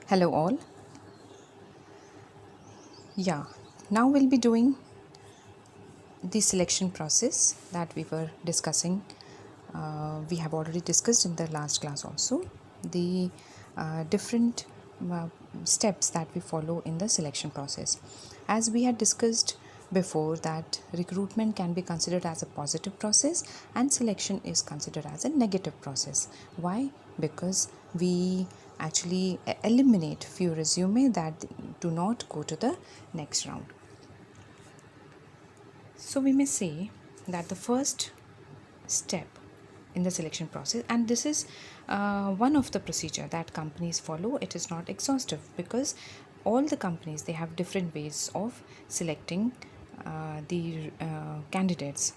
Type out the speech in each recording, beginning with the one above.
Hello, all. Yeah, now we'll be doing the selection process that we were discussing. We have already discussed in the last class also the different uh, steps that we follow in the selection process. As we had discussed before, that recruitment can be considered as a positive process and selection is considered as a negative process. Why? Because we actually eliminate few resume that do not go to the next round. So we may say that the first step in the selection process, and this is one of the procedure that companies follow. It is not exhaustive because all the companies, they have different ways of selecting the candidates.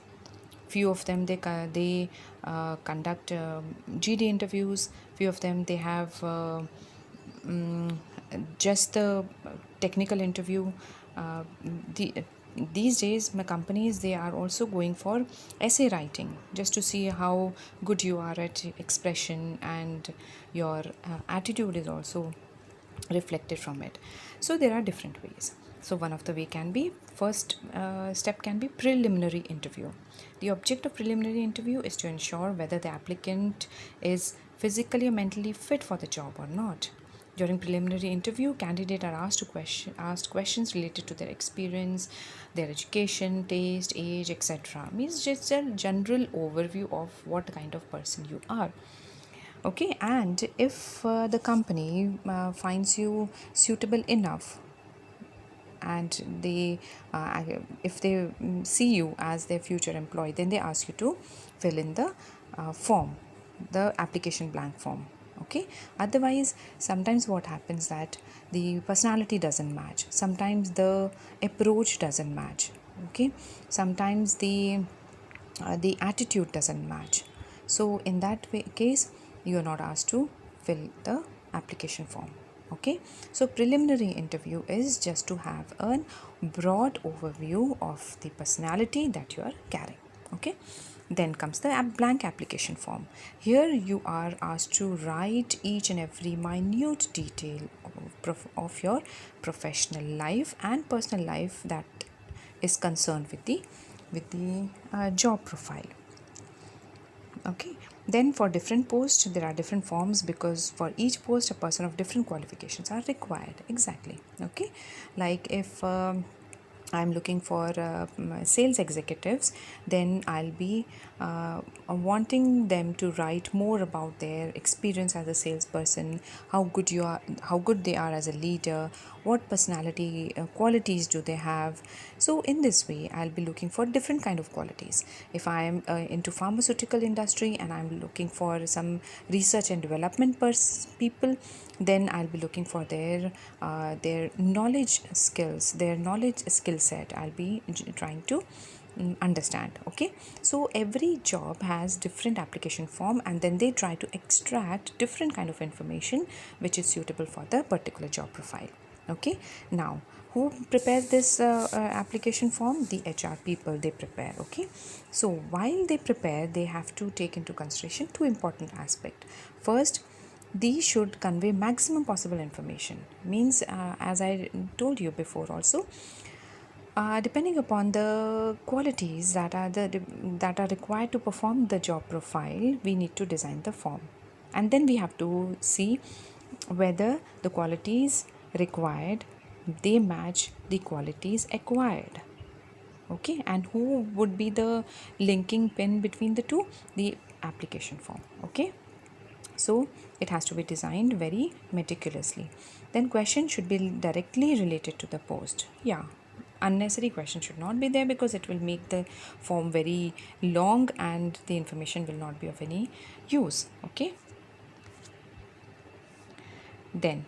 Few of them, they conduct GD interviews. Few of them, they have mm, just the technical interview. uh, the, these days my companies, they are also going for essay writing, just to see how good you are at expression, and your attitude is also reflected from it. So there are different ways. So one of the way can be, first step can be preliminary interview. The object of preliminary interview is to ensure whether the applicant is physically or mentally fit for the job or not. During preliminary interview, candidates are asked questions related to their experience, their education, taste, age, etc. Means just a general overview of what kind of person you are. Okay, and if the company finds you suitable enough, and they if they see you as their future employee, then they ask you to fill in the form, the application blank form. Okay, otherwise sometimes what happens that the personality doesn't match, sometimes the approach doesn't match. Okay, sometimes the attitude doesn't match. So in that case, you are not asked to fill the application form. Okay, so preliminary interview is just to have a broad overview of the personality that you are carrying. Okay, then comes the blank application form. Here you are asked to write each and every minute detail of your professional life and personal life that is concerned with the job profile. Okay, then for different posts there are different forms, because for each post a person of different qualifications are required. Exactly. Okay, like if I'm looking for sales executives, then I'll be wanting them to write more about their experience as a salesperson, how good they are as a leader, what personality qualities do they have. So in this way, I'll be looking for different kind of qualities. If I am into pharmaceutical industry and I'm looking for some research and development people, then I'll be looking for their knowledge skills, their knowledge skill set. I'll be trying to understand. Okay, so every job has different application form, and then they try to extract different kind of information which is suitable for the particular job profile. Okay, now who prepares this application form? The HR people, they prepare. Okay, so while they prepare, they have to take into consideration two important aspects. First, these should convey maximum possible information. Means as I told you before also, depending upon the qualities that are required to perform the job profile, we need to design the form, and then we have to see whether the qualities required, they match the qualities acquired. Okay, and who would be the linking pin between the two? The application form. Okay, so it has to be designed very meticulously. Then question should be directly related to the post. Yeah, unnecessary question should not be there, because it will make the form very long and the information will not be of any use. Okay, then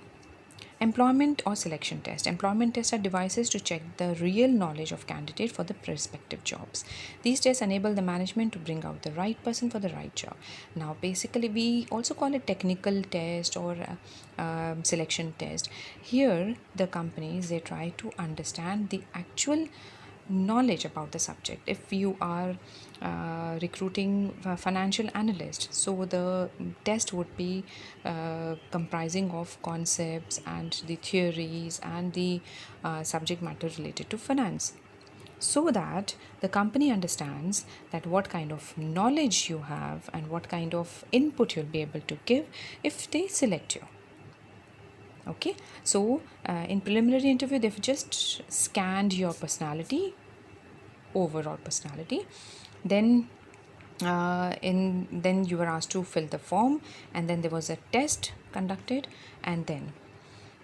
employment or selection test. Employment tests are devices to check the real knowledge of candidate for the prospective jobs. These tests enable the management to bring out the right person for the right job. Now, basically, we also call it technical test or selection test. Here, the companies, they try to understand the actual knowledge about the subject. If you are recruiting a financial analyst, so the test would be comprising of concepts and the theories and the subject matter related to finance, so that the company understands that what kind of knowledge you have and what kind of input you'll be able to give if they select you. Okay, so in preliminary interview they've just scanned your personality, overall personality. Then then you were asked to fill the form, and then there was a test conducted, and then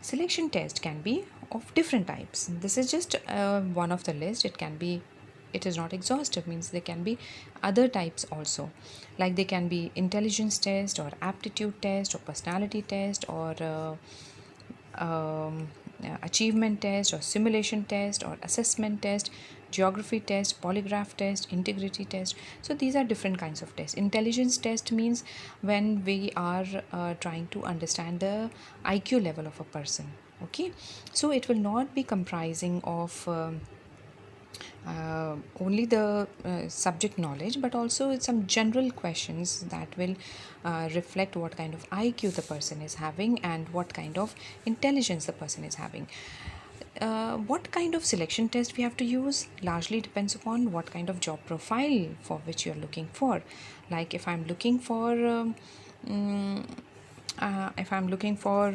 selection test can be of different types. This is just one of the list. It is not exhaustive, means there can be other types also, like they can be intelligence test or aptitude test or personality test or achievement test or simulation test or assessment test, geography test, polygraph test, integrity test. So these are different kinds of tests. Intelligence test means when we are trying to understand the IQ level of a person. Okay, so it will not be comprising of only the subject knowledge, but also some general questions that will reflect what kind of IQ the person is having and what kind of intelligence the person is having. What kind of selection test we have to use largely depends upon what kind of job profile for which you are looking for. Like if I'm looking for mm, if I'm looking for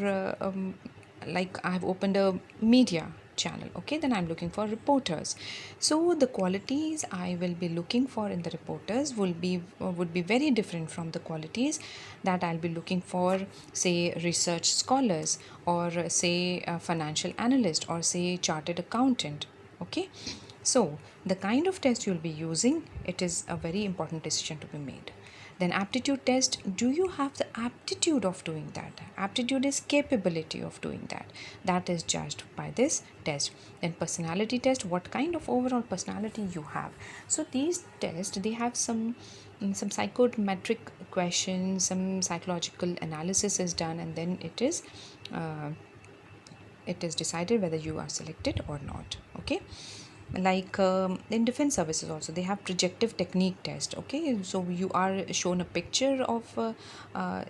like I've opened a media channel, okay, then I'm looking for reporters. So the qualities I will be looking for in the reporters would be very different from the qualities that I'll be looking for, say, research scholars, or say a financial analyst, or say chartered accountant. Okay, so the kind of test you'll be using, it is a very important decision to be made. Then aptitude test, do you have the aptitude of doing that? Aptitude is capability of doing that. That is judged by this test. Then personality test, what kind of overall personality you have. So these tests, they have some psychometric questions, some psychological analysis is done, and then it is decided whether you are selected or not. Okay, like in defense services also they have projective technique test. Okay, so you are shown a picture of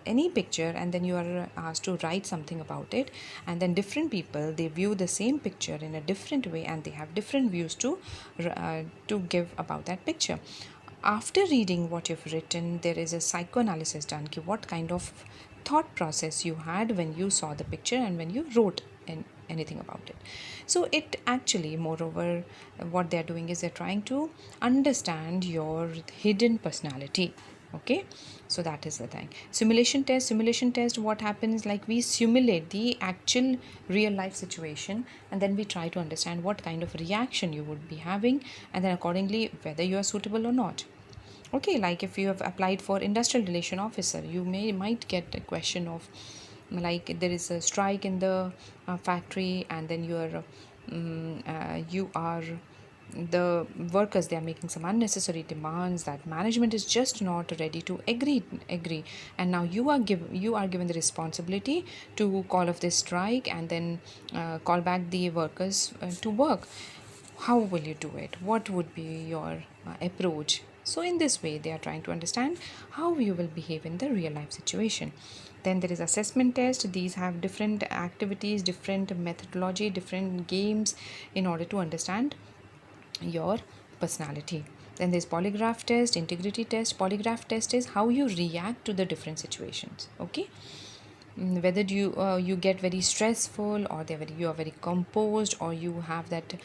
any picture, and then you are asked to write something about it, and then different people, they view the same picture in a different way, and they have different views to give about that picture. After reading what you've written, there is a psychoanalysis done, ki what kind of thought process you had when you saw the picture and when you wrote anything about it. So it actually, moreover, what they're doing is they're trying to understand your hidden personality. Okay, so that is the thing. Simulation test, what happens, like we simulate the actual real life situation, and then we try to understand what kind of reaction you would be having, and then accordingly whether you are suitable or not. Okay, like if you have applied for industrial relation officer, you might get a question of, like, there is a strike in the factory, and then you are the workers, they are making some unnecessary demands that management is just not ready to agree, and now you are given the responsibility to call off this strike and then call back the workers to work. How will you do it? What would be your approach? So in this way they are trying to understand how you will behave in the real life situation. Then there is assessment test. These have different activities, different methodology, different games in order to understand your personality. Then there's polygraph test, integrity test. Polygraph test is how you react to the different situations. Okay, whether you get very stressful, or you are very composed, or you have that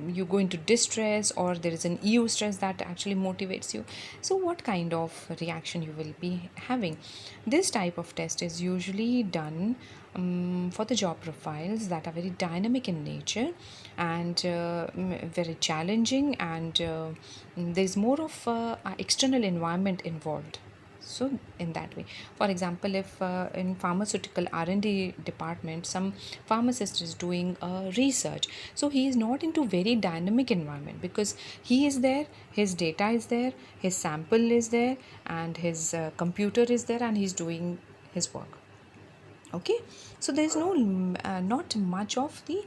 you go into distress, or there is an eustress that actually motivates you. So what kind of reaction you will be having. This type of test is usually done for the job profiles that are very dynamic in nature and very challenging, and there's more of external environment involved. So in that way, for example, if in pharmaceutical R&D department some pharmacist is doing research, so he is not into very dynamic environment, because he is there, his data is there, his sample is there, and his computer is there, and he's doing his work. Okay, so there's no not much of the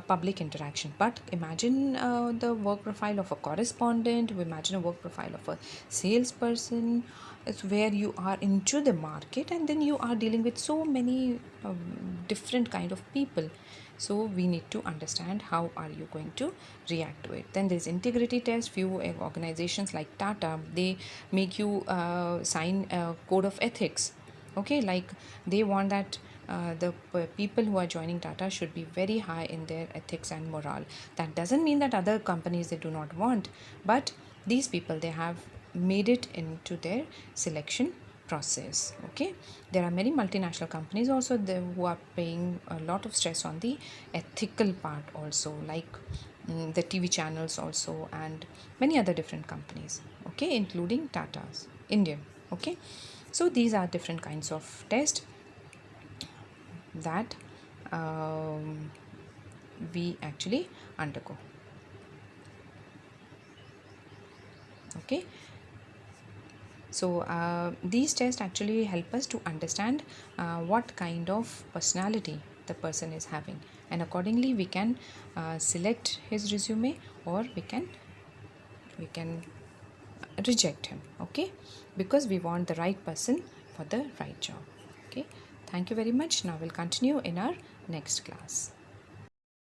public interaction, but imagine the work profile of a correspondent, imagine a work profile of a salesperson. It's where you are into the market and then you are dealing with so many different kind of people. So we need to understand how are you going to react to it. Then there's integrity test. Few organizations like Tata, they make you sign a code of ethics. Okay, like they want that the people who are joining Tata should be very high in their ethics and morale. That doesn't mean that other companies they do not want, but these people, they have made it into their selection process. Okay, there are many multinational companies also there who are paying a lot of stress on the ethical part also, like the TV channels also, and many other different companies, okay, including Tata's Indian. Okay, so these are different kinds of tests that we actually undergo. Okay, so these tests actually help us to understand what kind of personality the person is having, and accordingly we can select his resume, or we can reject him. Okay, because we want the right person for the right job. Okay, thank you very much. Now we'll continue in our next class.